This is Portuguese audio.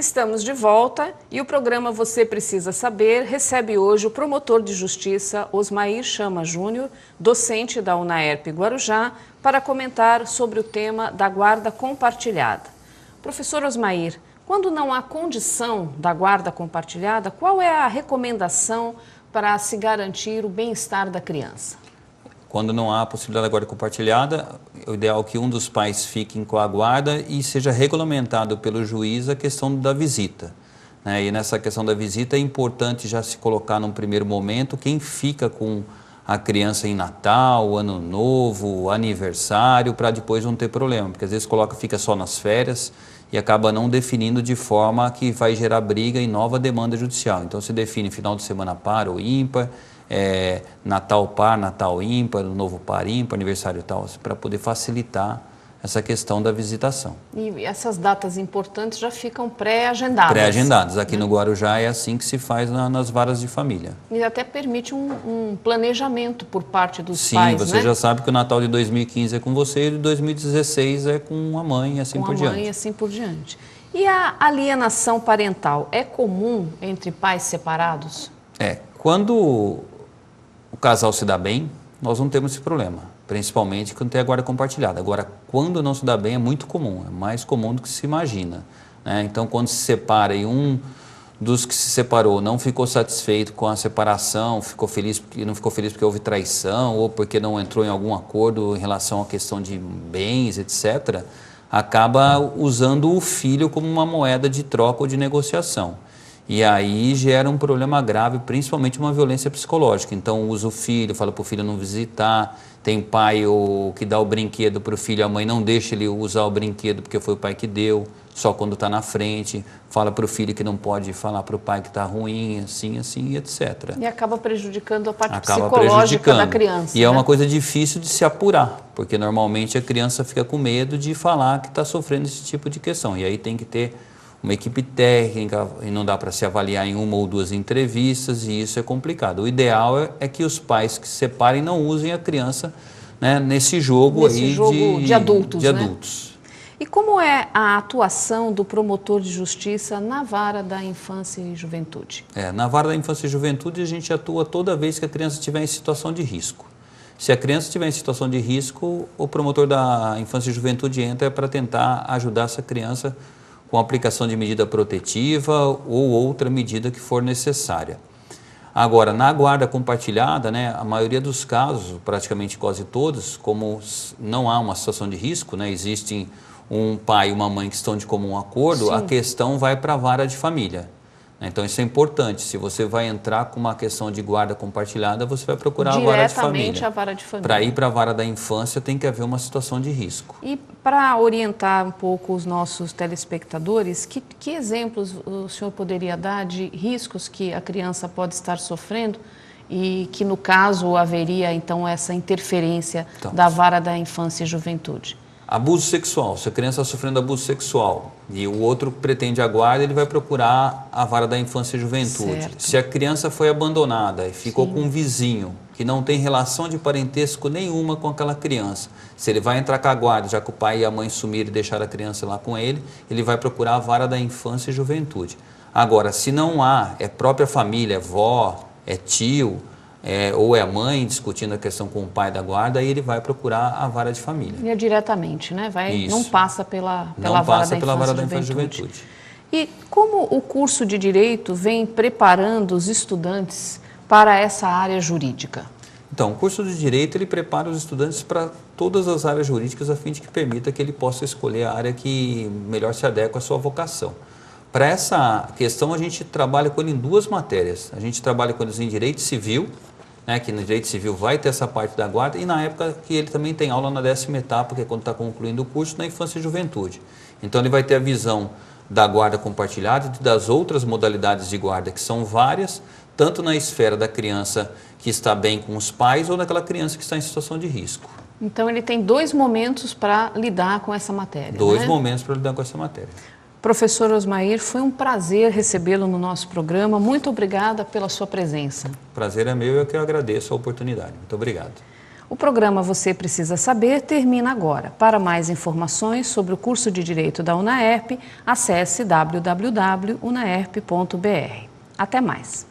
Estamos de volta e o programa Você Precisa Saber recebe hoje o promotor de justiça Osmair Chama Júnior, docente da UNAERP Guarujá, para comentar sobre o tema da guarda compartilhada. Professor Osmair, quando não há condição da guarda compartilhada, qual é a recomendação para se garantir o bem-estar da criança? Quando não há possibilidade da guarda compartilhada, o ideal é que um dos pais fique com a guarda e seja regulamentado pelo juiz a questão da visita, né? E nessa questão da visita é importante já se colocar num primeiro momento quem fica com a criança em Natal, Ano Novo, aniversário, para depois não ter problema, porque às vezes fica só nas férias e acaba não definindo de forma que vai gerar briga e nova demanda judicial. Então se define final de semana par ou ímpar, Natal par, Natal ímpar, Novo par ímpar, aniversário tal, para poder facilitar essa questão da visitação. E essas datas importantes já ficam pré-agendadas? Pré-agendadas. Aqui no Guarujá é assim que se faz nas varas de família. E até permite um planejamento por parte dos Sim, pais, você já sabe que o Natal de 2015 é com você e de 2016 é com a mãe e assim por diante. Com a mãe e assim por diante. E a alienação parental é comum entre pais separados? Quando o casal se dá bem, nós não temos esse problema, principalmente quando tem a guarda compartilhada. Agora, quando não se dá bem, é muito comum, é mais comum do que se imagina, né? Então, quando se separa e um dos que se separou não ficou satisfeito com a separação, não ficou feliz porque houve traição ou porque não entrou em algum acordo em relação à questão de bens, etc., acaba usando o filho como uma moeda de troca ou de negociação. E aí gera um problema grave, principalmente uma violência psicológica. Então usa o filho, fala para o filho não visitar, tem pai que dá o brinquedo para o filho, a mãe não deixa ele usar o brinquedo porque foi o pai que deu, só quando está na frente, fala para o filho que não pode falar para o pai que está ruim, assim, etc. E acaba prejudicando a parte psicológica da criança. E é uma coisa difícil de se apurar, porque normalmente a criança fica com medo de falar que está sofrendo esse tipo de questão. E aí tem que ter uma equipe técnica, e não dá para se avaliar em uma ou duas entrevistas, e isso é complicado. O ideal é que os pais que se separem não usem a criança, né, nesse jogo de adultos. Adultos. E como é a atuação do promotor de justiça na vara da infância e juventude? Na vara da infância e juventude a gente atua toda vez que a criança estiver em situação de risco. Se a criança estiver em situação de risco, o promotor da infância e juventude entra para tentar ajudar essa criança com a aplicação de medida protetiva ou outra medida que for necessária. Agora, na guarda compartilhada, né, a maioria dos casos, praticamente quase todos, como não há uma situação de risco, né, existem um pai e uma mãe que estão de comum acordo, a questão vai para a vara de família. Então isso é importante, se você vai entrar com uma questão de guarda compartilhada, você vai procurar a vara de família. Diretamente a vara de família. Para ir para a vara da infância tem que haver uma situação de risco. E para orientar um pouco os nossos telespectadores, que exemplos o senhor poderia dar de riscos que a criança pode estar sofrendo e que no caso haveria então essa interferência da vara da infância e juventude? Abuso sexual, se a criança está sofrendo abuso sexual e o outro pretende a guarda, ele vai procurar a vara da infância e juventude. Certo. Se a criança foi abandonada e ficou com um vizinho que não tem relação de parentesco nenhuma com aquela criança, se ele vai entrar com a guarda, já que o pai e a mãe sumiram e deixaram a criança lá com ele vai procurar a vara da infância e juventude. Agora, se não há, é própria família, é vó, é tio, ou é a mãe discutindo a questão com o pai da guarda, aí ele vai procurar a vara de família. E é diretamente, né? Não passa pela vara da infância e juventude. E como o curso de Direito vem preparando os estudantes para essa área jurídica? Então, o curso de Direito ele prepara os estudantes para todas as áreas jurídicas a fim de que permita que ele possa escolher a área que melhor se adequa à sua vocação. Para essa questão, a gente trabalha com ele em duas matérias. A gente trabalha com eles em Direito Civil, né, que no Direito Civil vai ter essa parte da guarda, e na época que ele também tem aula na 10ª etapa, que é quando está concluindo o curso, na infância e juventude. Então ele vai ter a visão da guarda compartilhada e das outras modalidades de guarda, que são várias, tanto na esfera da criança que está bem com os pais ou daquela criança que está em situação de risco. Então ele tem 2 momentos para lidar com essa matéria. 2 momentos para lidar com essa matéria. Professor Osmair, foi um prazer recebê-lo no nosso programa. Muito obrigada pela sua presença. Prazer é meu e eu que agradeço a oportunidade. Muito obrigado. O programa Você Precisa Saber termina agora. Para mais informações sobre o curso de Direito da UNAERP, acesse www.unaerp.br. Até mais.